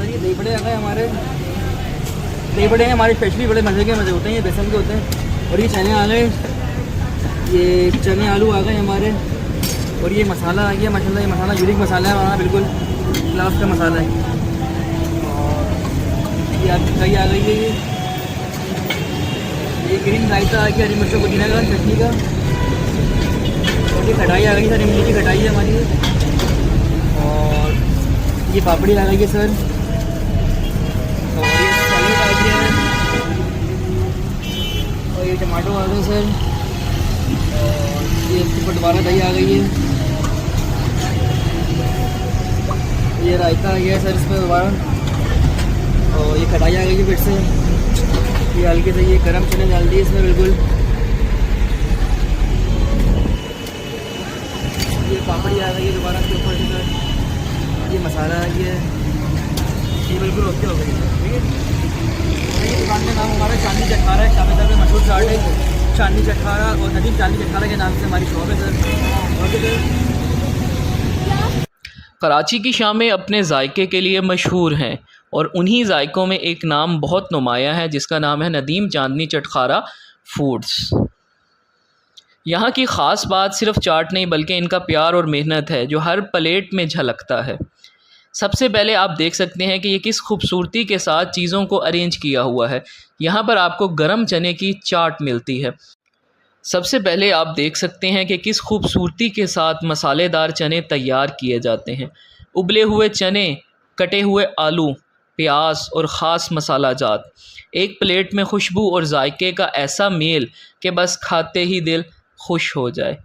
Sir ये दही बड़े आ गए हमारे। दही बड़े हैं हमारे स्पेशली, बड़े मज़े होते हैं, ये बेसन के होते हैं। और ये चने आ गए, ये चने आलू आ गए हमारे। और ये मसाला आ गया माशाल्लाह, ये मसाला यूनिक मसाला है हमारा, बिल्कुल क्लास का मसाला है। और ये आपकी कढ़ाई आ गई है, ये ग्रीन रायता आ गया, हरी मिर्चों पुदीना का चटनी का। और ये कढ़ाई आ गई सर, इमली की कढ़ाई है हमारी। और ये पापड़ी आ गई है सर। और ये सैलेड आ गया है। और ये टमाटो आ गए सर। और ये इसके ऊपर दोबारा दही आ गई है। ये रायता आ गया सर इसमें दोबारा। और ये कढ़ाई आ गई है फिर से। ये हल्के से ये गरम चने डाल दिए इसमें बिल्कुल। ये पापड़ी आ गई है दोबारा इसके ऊपर से सर। ये मसाला आ गया है, ये बिल्कुल ओके हो गई है। ठीक है, ये दुकान का नाम हमारा चांदनी चटखारा है, शामेदार में मशहूर चाट है चांदनी चटखारा। और नदीम चांदनी चटखारा के नाम से हमारी शॉप है सर। Okay sir. कराची की शामें अपने जायके के लिए मशहूर हैं और उन्हीं जायकों में एक नाम बहुत नुमाया है जिसका नाम है नदीम चांदनी चटखारा फूड्स। यहाँ की ख़ास बात सिर्फ चाट नहीं बल्कि इनका प्यार और मेहनत है जो हर प्लेट में झलकता है। सबसे पहले आप देख सकते हैं कि ये किस खूबसूरती के साथ चीज़ों को अरेंज किया हुआ है। यहाँ पर आपको गरम चने की चाट मिलती है। सबसे पहले आप देख सकते हैं कि किस खूबसूरती के साथ मसालेदार चने तैयार किए जाते हैं। उबले हुए चने, कटे हुए आलू, प्याज और ख़ास मसाला जात, एक प्लेट में खुशबू और जायके का ऐसा मेल कि बस खाते ही दिल खुश हो जाए।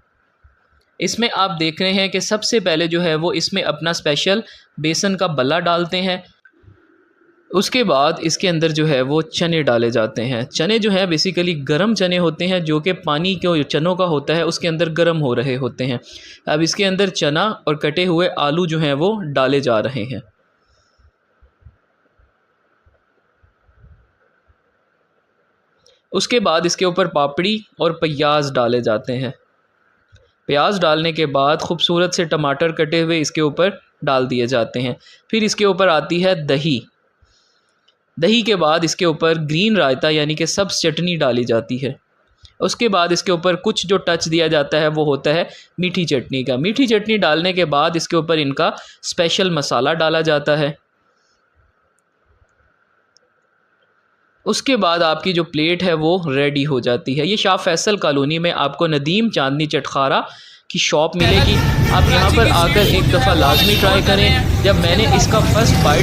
इसमें आप देख रहे हैं कि सबसे पहले जो है वो इसमें अपना स्पेशल बेसन का बल्ला डालते हैं। उसके बाद इसके अंदर जो है वो चने डाले जाते हैं। चने जो है बेसिकली गरम चने होते हैं जो कि पानी के चनों का होता है उसके अंदर गरम हो रहे होते हैं। अब इसके अंदर चना और कटे हुए आलू जो हैं वो डाले जा रहे हैं। उसके बाद इसके ऊपर पापड़ी और प्याज डाले जाते हैं। प्याज डालने के बाद खूबसूरत से टमाटर कटे हुए इसके ऊपर डाल दिए जाते हैं। फिर इसके ऊपर आती है दही। दही के बाद इसके ऊपर ग्रीन रायता यानी कि सब्ज़ चटनी डाली जाती है। उसके बाद इसके ऊपर कुछ जो टच दिया जाता है वो होता है मीठी चटनी का। मीठी चटनी डालने के बाद इसके ऊपर इनका स्पेशल मसाला डाला जाता है। उसके बाद आपकी जो प्लेट है वो रेडी हो जाती है। ये शाह फैसल कॉलोनी में आपको नदीम चांदनी चटखारा की शॉप मिलेगी। आप यहाँ पर आकर एक दफ़ा लाजमी ट्राई करें। जब मैंने इसका फर्स्ट बाइट